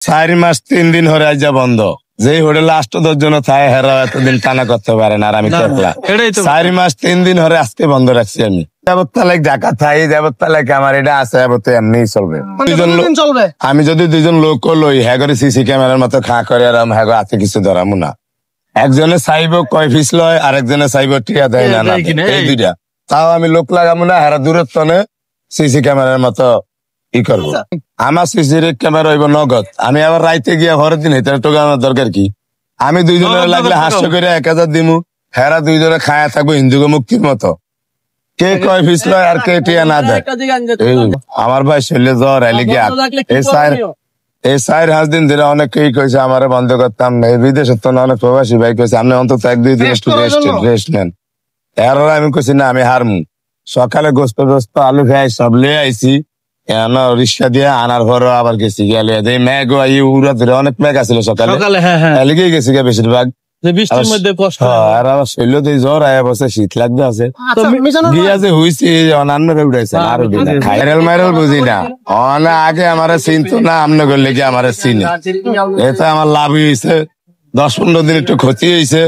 4 মাস 3 দিন হরে আজ বন্ধ। যেই হোটেলে 8-10 জন থাকে হেরা এতদিন টানা করতে পারে না, আর আমি একলা 4 মাস 3 দিন হরে আজকে বন্ধ রাখছি আমি। যাবত্তালেক ঢাকা থাই, যাবত্তালেক আমার এটা আছে, যাবত্তাই এমনি চলবে। আমি যদি 2 জন লোক লই হ্যাঁ করে সিসি ক্যামেরার মতো খা করে আর হ্যাঁ হাতে কিছু ধরামু না। একজনে চাইব কয় ফিস লয়, আর একজনে চাইব টিয়া দেয় না, এই দুইটা। তাও আমি লোক লাগাবো না, হেরা দূরত্ব সিসি ক্যামেরার মতো ই করবো। আমার সিসির ক্যামেরা হইব নগদ। আমি আবার রাইতে গিয়া ঘরের দিন হেঁটে টোকা আমার দরকার কি? আমি 2 জনের লাগলে হাস্য করে 1000 দিমু, হেরা 2 জনে খায়া থাকবো হিন্দুকে মুক্তির মতো। কে কয় ফিস লয় আর কে টিয়া না দেয়। আমার ভাই শৈলে জ্বর আইলে গিয়া এই 4-5 দিন ধরে অনেকেই কইছে আমারে বন্ধ করতাম না। বিদেশে তো অনেক প্রবাসী ভাই কইছে আপনি অন্তত 1-2 দিন একটু রেস্ট নেন। এর আমি কইছি না, আমি হারমু। সকালে গোস্ত আলু খাই সব লিয়ে আইছি, রিক্সা দিয়ে আনার পর আবার গেছি গেলে মেঘ উড়া ধরে অনেক মেঘ আছিল সকালে লেগেই গেছি বেশিরভাগ। জ্বর আয়া বসে শীত লাগতে আছে গিয়া যে হইছি অনান্যরে উঠাইছে আর ভাইরাল মাইরাল বুঝি না। আগে আমার চিনতো না, আমনে করলে কি আমার চিনি। এতে আমার লাভ হয়েছে, 10-15 দিন একটু ক্ষতি হয়েছে।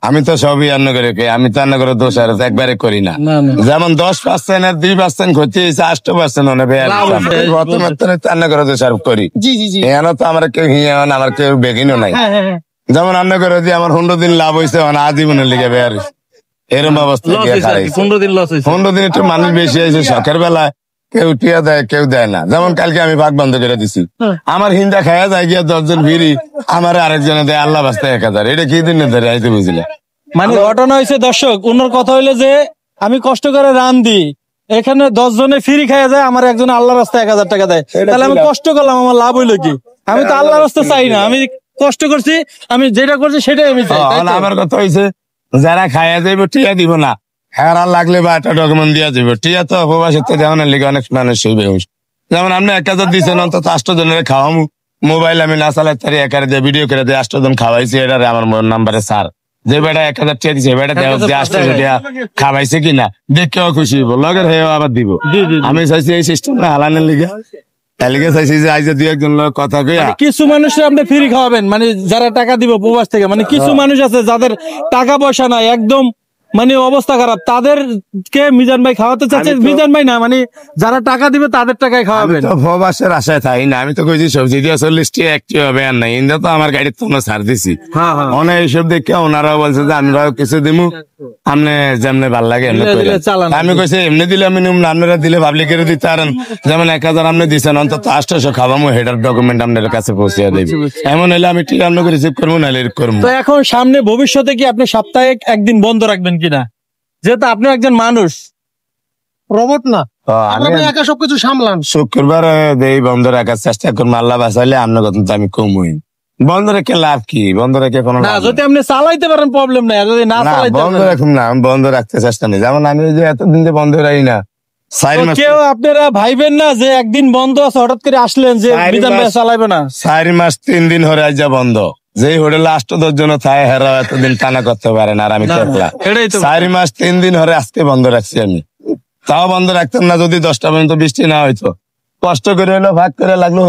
আমি তো সবই রান্না করে, আমি তো রান্না করে দোষ একবারে করি না। যেমন 10% আর 2% ক্ষতি হয়েছে, 8% রান্না করে দোষ আর করি। এখানে তো আমার কেউ হিয়া আমার কেউ বেগিনও নাই। যেমন রান্না করে দিয়ে আমার 15 দিন লাভ হয়েছে, আজীবনের লিগে বেয়ার এরকম অবস্থা। 15 দিন একটু মানুষ বেশি হয়েছে, শখের বেলায় কেউ টিয়া দেয় কেউ দেয় না। যেমন কালকে আমি ভাগ বন্ধ করে দিছি, আমার হিন্দা খাইয়া যায় গিয়া 10 জন ভিড়ি, আমার আরেকজনে দেয় আল্লাহ বাস্তে 1000। এটা কি দিন ধরে আইতে বুঝলে? মানে ঘটনা হয়েছে দর্শক, ওনার কথা হইলো যে আমি কষ্ট করে রান দিই, এখানে 10 জনে ফ্রি খাইয়া যায়, আমার একজন আল্লাহ রাস্তায় 1000 টাকা দেয়। তাহলে আমি কষ্ট করলাম, আমার লাভ হইলো কি? আমি তো আল্লাহ রাস্তা চাই না, আমি কষ্ট করছি, আমি যেটা করছি সেটাই আমি চাই। আমার কথা হয়েছে যারা খাইয়া যাইব টিয়া দিব না, হেরা লাগলে বা একটা ডকুমেন্ট দিয়া যাইব। টিয়া তো উপবাসের দেওয়ানের লিগে অনেক মানুষ হইবে। যেমন আপনি 1000 দিচ্ছেন, অন্তত 8 জনের খাওয়ামু। মোবাইল আমি না চালাই তারি একারে দিয়ে ভিডিও করে দিয়ে 8 জন খাওয়াইছি, এটারে আমার নাম্বারে স্যার যে বেটা 1000 টিয়া দিচ্ছে, বেটা দেওয়া 8 টিয়া খাওয়াইছে কিনা দেখেও খুশি হইব, লগের হয়েও আবার দিব। আমি চাইছি এই সিস্টেমটা হালানের লিগে, চাইছি যে আজ 2-1 জন লোক কথা কইয়া কিছু মানুষের আপনি ফ্রি খাওয়াবেন, মানে যারা টাকা দিব প্রবাস থেকে। মানে কিছু মানুষ আছে যাদের টাকা পয়সা নাই, একদম মানে অবস্থা খারাপ, তাদেরকে মিজান ভাই খাওয়াতে চাচ্ছে। মিজান ভাই না, মানে যারা টাকা দিবে তাদের টাকায় খাওয়াবেন। প্রবাসের আশায় থাকি না, আমি তো কইছি সবজি দিয়ে 40 টি একটি হবে আর নাই। ইন্দা তো আমার গাড়ির তো ছাড় দিছি অনেক এইসব দেখে ওনারাও বলছে যে আমরাও কিছু দিমু, আপনি যেমনি ভাল লাগে এমনি কইলেন। আমি কইছি এমনি দিলে আমি আপনারা দিলে পাবলিকের দিতে পারেন। যেমন 1000 আপনি দিচ্ছেন, অন্তত 800 খাওয়ামু, হেটার ডকুমেন্ট আপনার কাছে পৌঁছে দেব। এমন হলে আমি ঠিক আপনাকে রিসিভ করবো, নাহলে করবো। তো এখন সামনে ভবিষ্যতে কি আপনি সপ্তাহে 1 দিন বন্ধ রাখবেন কিনা? যেহেতু আপনি একজন মানুষ, রোবট না, একা সবকিছু সামলান। শুক্রবার বন্ধ রাখার চেষ্টা করবো, আল্লাহ বাঁচাইলে আপনার কথা তো আমি কমই। বন্ধ রেখে লাভ কি? বন্ধ রেখে কোনো যদি আপনি চালাইতে পারেন প্রবলেম নাই, যদি না বন্ধ রাখুন না, আমি বন্ধ রাখতে চেষ্টা নেই। যেমন আমি যে এতদিন যে বন্ধ রাখি না, কেউ আপনারা ভাইবেন না যে একদিন বন্ধ আছে হঠাৎ করে আসলেন যে চালাইবে না। 4 মাস 3 দিন হরে আজ বন্ধ। যেই হোটেলে 8-10 জন থাকে হেরা এতদিন টানা করতে পারে না, আর আমি একলা 4 মাস 3 দিন হরে আজকে বন্ধ রাখছি আমি। তাও বন্ধ রাখতাম না যদি 10টা পর্যন্ত বৃষ্টি না হইতো। কষ্ট করে হলো ভাগ করে লাগলো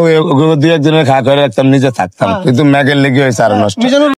2-1 জনের খা করে রাখতাম, নিজে থাকতাম, কিন্তু ম্যাগের লেগে হয়েছে আরো নষ্ট।